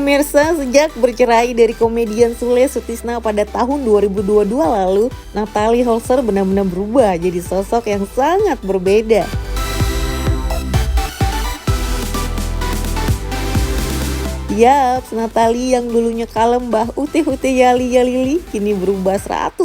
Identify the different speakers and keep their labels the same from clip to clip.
Speaker 1: Pemirsa, sejak bercerai dari komedian Sule Sutisna pada tahun 2022 lalu, Natalie Holzer benar-benar berubah jadi sosok yang sangat berbeda. Yaps, Natalie yang dulunya kalem bah utih-utih yali-yalili kini berubah 180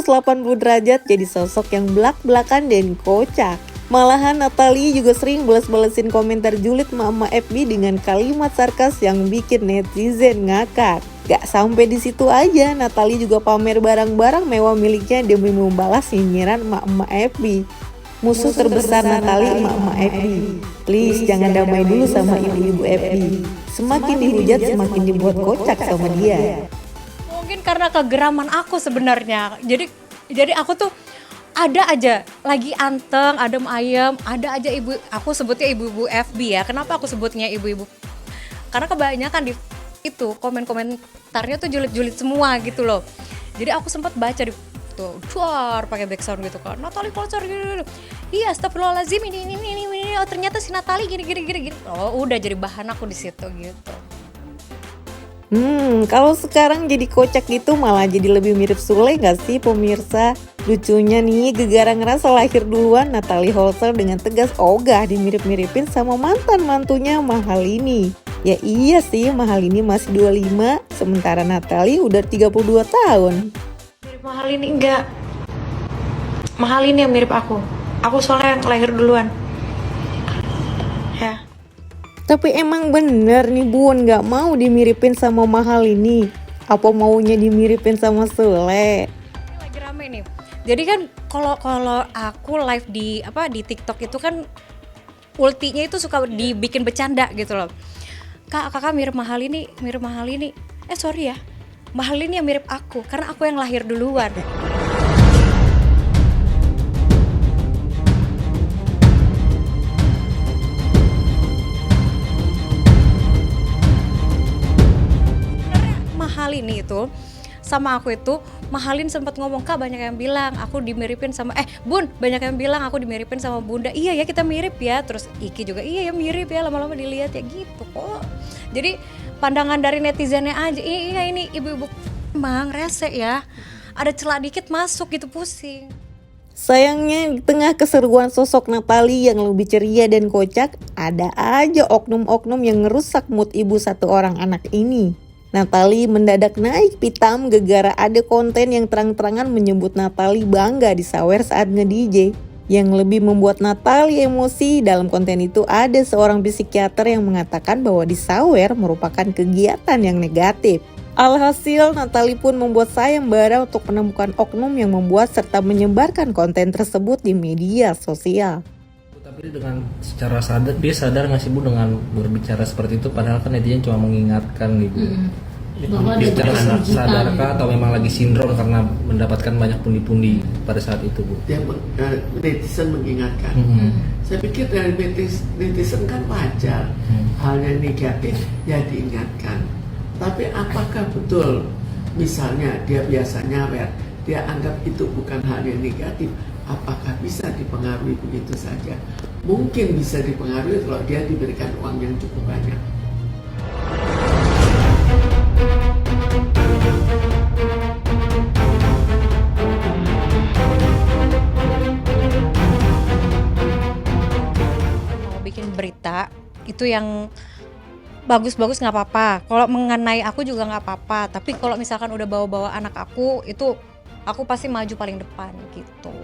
Speaker 1: derajat jadi sosok yang belak-belakan dan kocak. Malahan Natalie juga sering balas-balasin komentar julid emak-emak FB dengan kalimat sarkas yang bikin netizen ngakak. Gak sampai di situ aja, Natalie juga pamer barang-barang mewah miliknya demi membalas nyinyiran emak-emak FB. Musuh terbesar Natalie emak-emak FB. Please jangan damai dulu sama ibu-ibu FB. Semakin dihujat semakin dibuat kocak sama dia.
Speaker 2: Mungkin karena kegeraman aku sebenarnya. Jadi aku tuh ada aja lagi anteng, adem ayem, ada aja ibu, aku sebutnya ibu-ibu FB ya. Kenapa aku sebutnya ibu-ibu? Karena kebanyakan di itu komen-komentarnya tuh julid-julid semua gitu loh. Jadi aku sempat baca di tuh, duar pakai background gitu kan. Natalie Holzer gitu. Iya, astagfirullahaladzim ini. Oh ternyata si Natalie gini. Oh udah jadi bahan aku di situ gitu.
Speaker 1: Kalau sekarang jadi kocak gitu malah jadi lebih mirip Sule gak sih pemirsa? Lucunya nih, Gegara ngerasa lahir duluan Natalie Holzer dengan tegas ogah dimirip-miripin sama mantan mantunya Mahalini. Ya iya sih, Mahalini masih 25, sementara Natalie udah 32 tahun.
Speaker 3: Mirip Mahalini enggak. Mahalini yang mirip aku. Aku soalnya yang lahir duluan. Ya.
Speaker 1: Tapi emang bener nih Bun, gak mau dimiripin sama Mahalini. Apa maunya dimiripin sama Sule?
Speaker 2: Ini lagi rame nih. Jadi kan kalau aku live di TikTok itu kan ultinya itu suka dibikin bercanda gitu loh. Kakak mirip Mahalini. Sorry ya. Mahalini yang mirip aku karena aku yang lahir duluan. Mahalini itu sama aku itu, Mahalin sempat ngomong, Kak banyak yang bilang aku dimiripin sama Bun, banyak yang bilang aku dimiripin sama Bunda. Iya ya kita mirip ya. Terus Iki juga iya ya mirip ya, lama-lama dilihat ya gitu kok. Jadi pandangan dari netizennya aja, iya ini ibu-ibu emang rese ya. Ada celah dikit masuk gitu pusing.
Speaker 1: Sayangnya di tengah keseruan sosok Natalie yang lebih ceria dan kocak, ada aja oknum-oknum yang ngerusak mood ibu satu orang anak ini. Natalie mendadak naik pitam gegara ada konten yang terang-terangan menyebut Natalie bangga disawer saat nge-DJ. Yang lebih membuat Natalie emosi dalam konten itu ada seorang psikiater yang mengatakan bahwa disawer merupakan kegiatan yang negatif. Alhasil Natalie pun membuat sayembara untuk menemukan oknum yang membuat serta menyebarkan konten tersebut di media sosial.
Speaker 4: Tapi dengan secara sadar, dia sadar nggak sih Bu dengan berbicara seperti itu, padahal kan netizen cuma mengingatkan gitu. Dia secara sadarkah atau memang lagi sindrom karena mendapatkan banyak pundi-pundi pada saat itu Bu?
Speaker 5: Netizen mengingatkan. Saya pikir dari netizen kan wajar, hal yang negatif ya diingatkan. Tapi apakah betul misalnya dia biasa nyawer, dia anggap itu bukan hal yang negatif? Apakah bisa dipengaruhi begitu saja? Mungkin bisa dipengaruhi kalau dia diberikan uang yang cukup banyak.
Speaker 2: Mau bikin berita itu yang bagus-bagus nggak apa-apa. Kalau mengenai aku juga nggak apa-apa. Tapi kalau misalkan udah bawa-bawa anak aku, itu aku pasti maju paling depan gitu.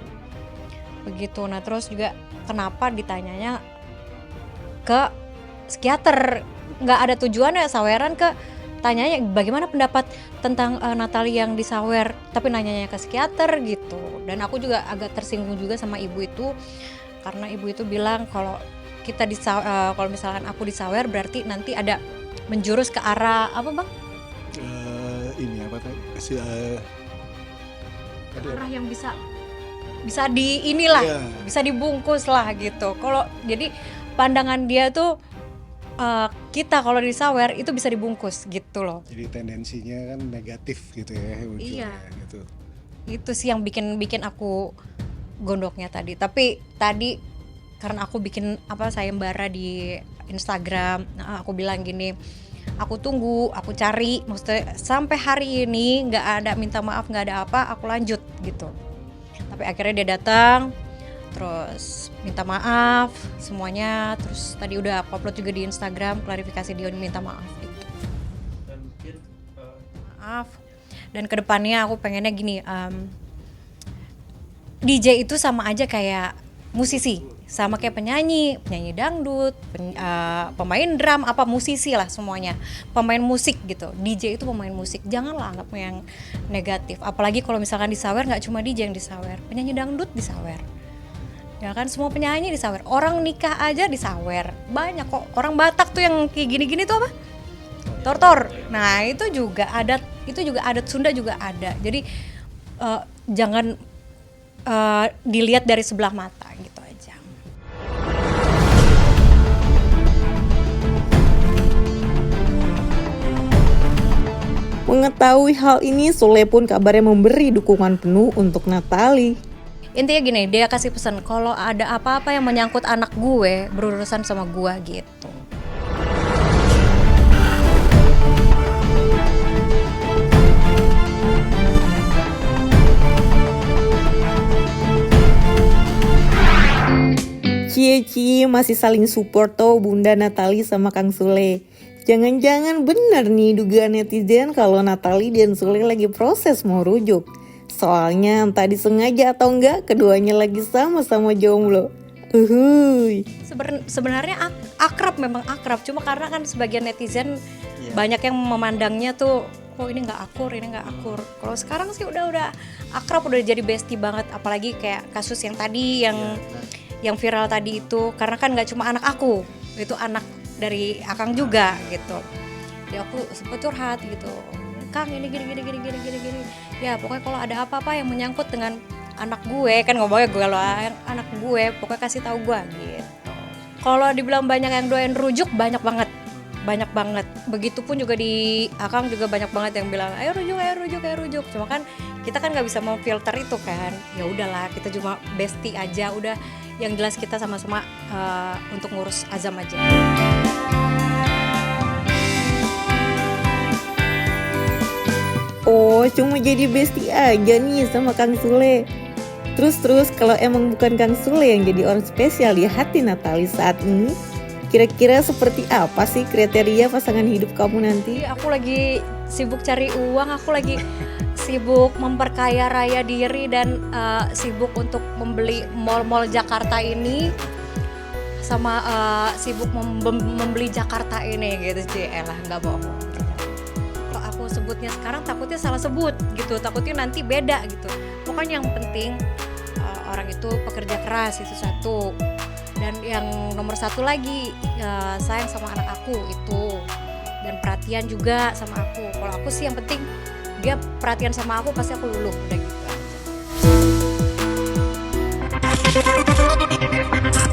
Speaker 2: Begitu. Nah terus juga kenapa ditanyanya ke psikiater, nggak ada tujuannya saweran ke tanyanya bagaimana pendapat tentang Natalie yang disawer, tapi nanyanya ke psikiater gitu. Dan aku juga agak tersinggung juga sama ibu itu karena ibu itu bilang kalau kita kalau misalkan aku disawer berarti nanti ada menjurus ke arah apa bang?
Speaker 6: Ini apa tadi?
Speaker 2: Arah yang bisa di inilah, bisa dibungkus lah gitu. Kalau jadi pandangan dia tuh kita kalau disawer itu bisa dibungkus gitu loh.
Speaker 6: Jadi tendensinya kan negatif gitu ya ujungnya gitu.
Speaker 2: Itu sih yang bikin aku gondoknya tadi. Tapi tadi karena aku bikin sayembara di Instagram, aku bilang gini, aku tunggu, aku cari, maksudnya sampai hari ini nggak ada minta maaf, nggak ada apa, aku lanjut gitu. Tapi akhirnya dia datang, terus minta maaf semuanya, terus tadi udah aku upload juga di Instagram klarifikasi dia minta maaf gitu. Maaf. Dan kedepannya aku pengennya gini, DJ itu sama aja kayak musisi, sama kayak penyanyi dangdut, pemain drum, apa musisi lah semuanya, pemain musik gitu. DJ itu pemain musik, janganlah anggap yang negatif. Apalagi kalau misalkan disawer, nggak cuma DJ yang disawer, penyanyi dangdut disawer, ya kan, semua penyanyi disawer, orang nikah aja disawer, banyak kok. Orang Batak tuh yang kayak gini-gini tuh apa? Tortor. Nah itu juga adat Sunda juga ada. Jadi jangan dilihat dari sebelah mata gitu aja.
Speaker 1: Mengetahui hal ini, Sule pun kabarnya memberi dukungan penuh untuk Natalie.
Speaker 2: Intinya gini, dia kasih pesan kalau ada apa-apa yang menyangkut anak gue berurusan sama gue gitu.
Speaker 1: Cie masih saling support tuh Bunda Natalie sama Kang Sule. Jangan-jangan benar nih dugaan netizen kalau Natalie dan Sule lagi proses mau rujuk. Soalnya entah disengaja atau enggak, keduanya lagi sama-sama jomblo. Uhuy.
Speaker 2: Sebenarnya akrab, memang akrab. Cuma karena kan sebagian netizen banyak yang memandangnya tuh, oh ini nggak akur. Kalau sekarang sih udah akrab, udah jadi bestie banget. Apalagi kayak kasus yang tadi yang viral tadi itu, karena kan nggak cuma anak aku, itu anak dari Akang juga gitu. Jadi aku sempet curhat gitu, Kang ini gini. Ya pokoknya kalau ada apa-apa yang menyangkut dengan anak gue, kan ngomongnya gue loh, anak gue, pokoknya kasih tahu gue gitu. Kalau dibilang banyak yang doain rujuk, banyak banget. Begitupun juga di Akang juga banyak banget yang bilang ayo rujuk. Cuma kan kita kan nggak bisa memfilter itu kan. Ya udahlah, kita cuma bestie aja. Udah, yang jelas kita sama-sama untuk ngurus Azam aja.
Speaker 1: Oh, cuma jadi bestie aja nih sama Kang Sule. Terus kalau emang bukan Kang Sule yang jadi orang spesial di hati Natalie saat ini, kira-kira seperti apa sih kriteria pasangan hidup kamu nanti?
Speaker 2: Aku lagi sibuk cari uang, aku lagi sibuk memperkaya raya diri dan sibuk untuk membeli mall-mall Jakarta ini, sama sibuk membeli Jakarta ini gitu sih. Elah, nggak bohong. Kalau aku sebutnya sekarang takutnya salah sebut gitu, takutnya nanti beda gitu. Pokoknya yang penting orang itu pekerja keras, itu satu. Dan yang nomor satu lagi, sayang sama anak aku itu, dan perhatian juga sama aku. Kalau aku sih yang penting dia perhatian sama aku, pasti aku luluh, udah gitu aja.